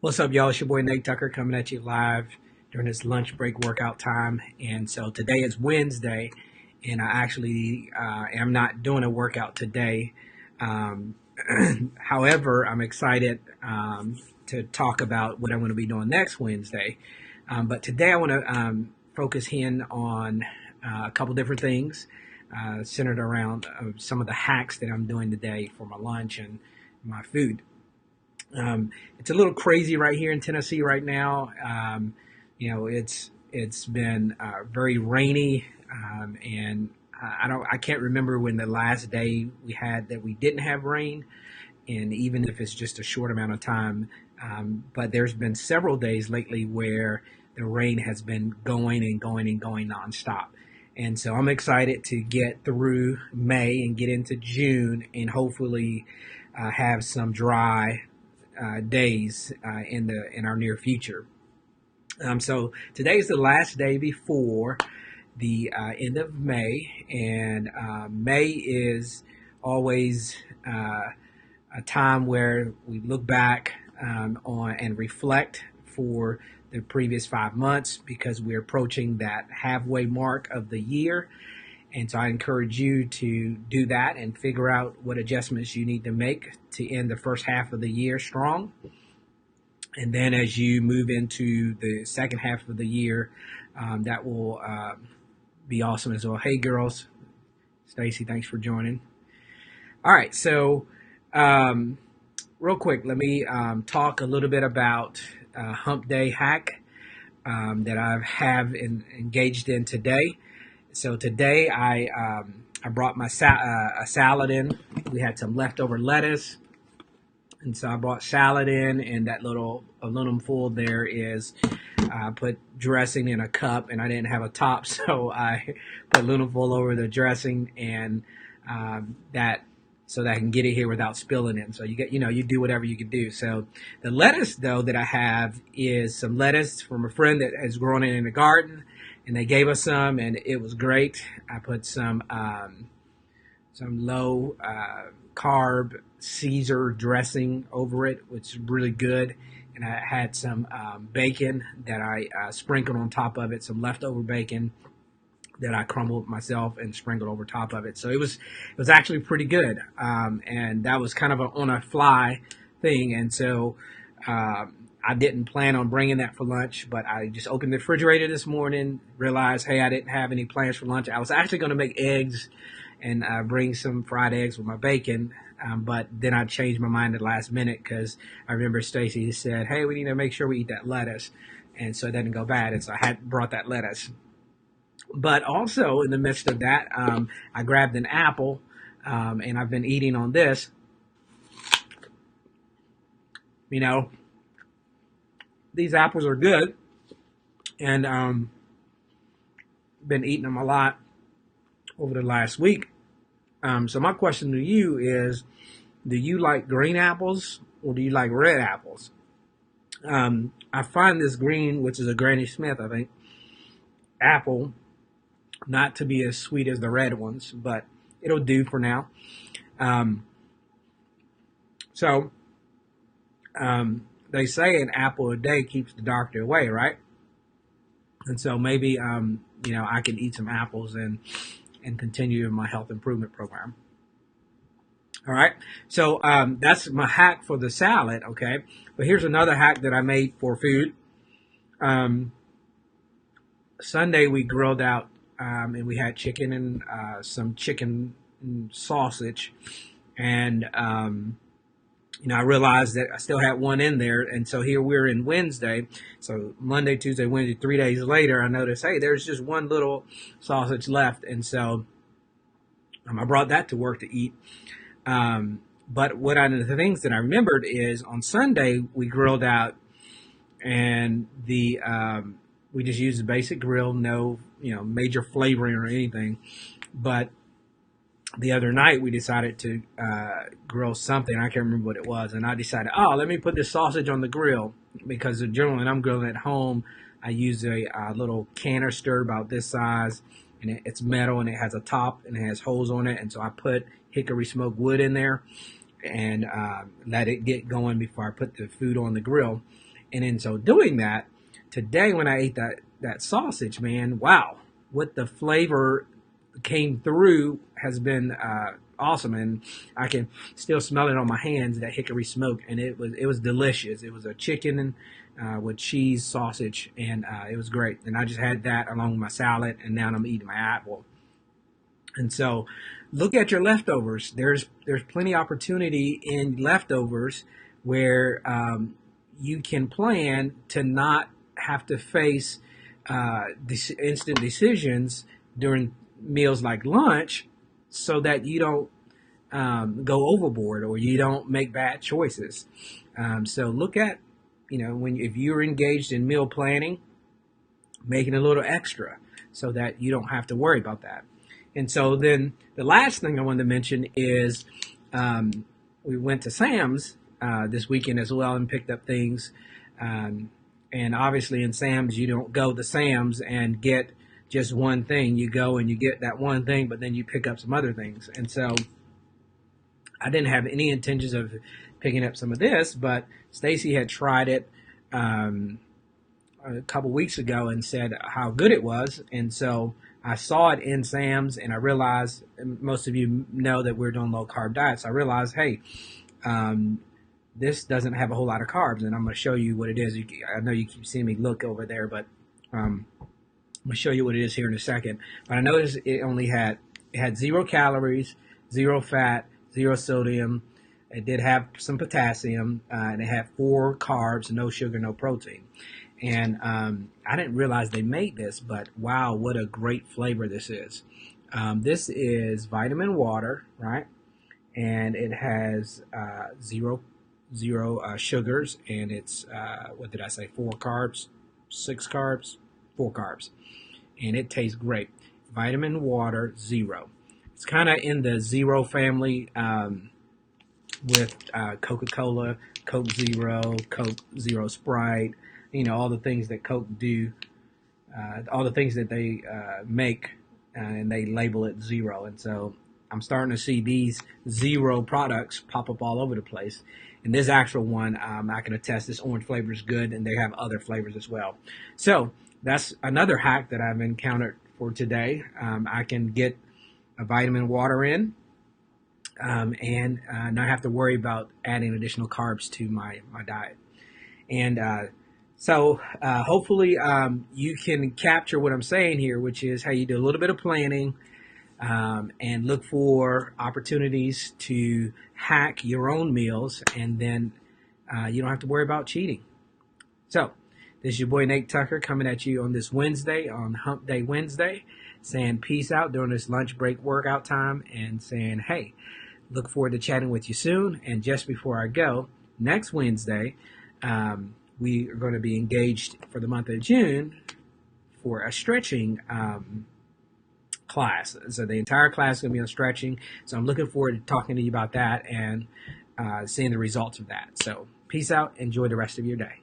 What's up, y'all? It's your boy Nate Tucker coming at you live during this lunch break workout time. And so today is Wednesday, and I actually am not doing a workout today. Um, However, I'm excited to talk about what I'm going to be doing next Wednesday. But today I want to focus in on a couple different things centered around some of the hacks that I'm doing today for my lunch and my food. It's a little crazy right here in Tennessee right now. It's been very rainy, and I can't remember when the last day we had that we didn't have rain, and even if it's just a short amount of time. But there's been several days lately where the rain has been going and going and going nonstop. And so I'm excited to get through May and get into June and hopefully have some dry days in our near future. So today is the last day before the end of May, and May is always a time where we look back on and reflect for the previous 5 months because we're approaching that halfway mark of the year. And so I encourage you to do that and figure out what adjustments you need to make to end the first half of the year strong. And then as you move into the second half of the year, that will be awesome as well. Hey, girls. Stacy, thanks for joining. All right, so real quick, let me talk a little bit about Humpday hack that I have engaged in today. So today I brought my a salad in. We had some leftover lettuce, and so I brought salad in, and that little aluminum foil there is I put dressing in a cup, and I didn't have a top, so I put aluminum foil over the dressing, and that so that I can get it here without spilling it. So you do whatever you can do. So the lettuce though that I have is some lettuce from a friend that has grown it in the garden, and they gave us some, and it was great. I put some low carb Caesar dressing over it, which is really good. And I had some bacon that I sprinkled on top of it, some leftover bacon that I crumbled myself and sprinkled over top of it. So it was actually pretty good, and that was kind of on a fly thing. And so I didn't plan on bringing that for lunch, but I just opened the refrigerator this morning, realized, hey, I didn't have any plans for lunch. I was actually going to make eggs and bring some fried eggs with my bacon, but then I changed my mind at the last minute because I remember Stacy said, hey, we need to make sure we eat that lettuce, and so it doesn't go bad. And so I had brought that lettuce. But also in the midst of that, I grabbed an apple, and I've been eating on this. You know, these apples are good, and been eating them a lot over the last week. So my question to you is, do you like green apples or do you like red apples? I find this green, which is a Granny Smith, I think, apple, not to be as sweet as the red ones, but it'll do for now. So they say an apple a day keeps the doctor away, right? And so maybe I can eat some apples and continue my health improvement program. All right, so that's my hack for the salad. Okay, but here's another hack that I made for food. Sunday we grilled out and we had chicken and some chicken sausage, and I realized that I still had one in there, and so here we're in Wednesday. So Monday, Tuesday, Wednesday, 3 days later, I noticed, hey, there's just one little sausage left, and so I brought that to work to eat. But the things that I remembered is on Sunday we grilled out, and we just used the basic grill, no major flavoring or anything, but the other night we decided to grill something. I can't remember what it was, and I decided, let me put this sausage on the grill, because generally when I'm grilling at home, I use a little canister about this size, and it's metal, and it has a top, and it has holes on it, and so I put hickory smoked wood in there and let it get going before I put the food on the grill. And in so doing that, today when I ate that sausage, man, wow, what the flavor came through has been awesome, and I can still smell it on my hands, that hickory smoke, and it was delicious. It was a chicken with cheese sausage, and it was great. And I just had that along with my salad, and now I'm eating my apple. And so, look at your leftovers. There's plenty of opportunity in leftovers where you can plan to not have to face instant decisions during meals like lunch, so that you don't go overboard or you don't make bad choices. So look at, when if you're engaged in meal planning, making a little extra so that you don't have to worry about that. And so then the last thing I wanted to mention is we went to Sam's this weekend as well and picked up things. And obviously in Sam's, you don't go to Sam's and get just one thing. You go and you get that one thing, but then you pick up some other things. And so I didn't have any intentions of picking up some of this, but Stacy had tried it a couple weeks ago and said how good it was. And so I saw it in Sam's, and I realized, and most of you know that we're doing low carb diets. So I realized, hey, this doesn't have a whole lot of carbs, and I'm going to show you what it is. I know you keep seeing me look over there, but I'm going to show you what it is here in a second. But I noticed it had 0 calories, 0 fat, 0 sodium. It did have some potassium, and it had 4 carbs, no sugar, no protein. And I didn't realize they made this, but wow, what a great flavor this is. This is vitamin water, right? And it has zero sugars, and it's, what did I say, 4 carbs, 6 carbs, 4 carbs. And it tastes great. Vitamin water, 0. It's kind of in the zero family with Coca-Cola, Coke Zero, Coke Zero Sprite, all the things that Coke do, all the things that they make, and they label it 0. And so I'm starting to see these 0 products pop up all over the place. And this actual one, I can attest, this orange flavor is good, and they have other flavors as well. So that's another hack that I've encountered for today. I can get a vitamin water in, and not have to worry about adding additional carbs to my diet. And so hopefully you can capture what I'm saying here, which is how you do a little bit of planning and look for opportunities to hack your own meals, and then you don't have to worry about cheating. So this is your boy Nate Tucker coming at you on this Wednesday, on Hump Day Wednesday, saying peace out during this lunch break workout time, and saying, hey, look forward to chatting with you soon. And just before I go, next Wednesday, we are going to be engaged for the month of June for a stretching class. So the entire class is going to be on stretching. So I'm looking forward to talking to you about that and seeing the results of that. So peace out. Enjoy the rest of your day.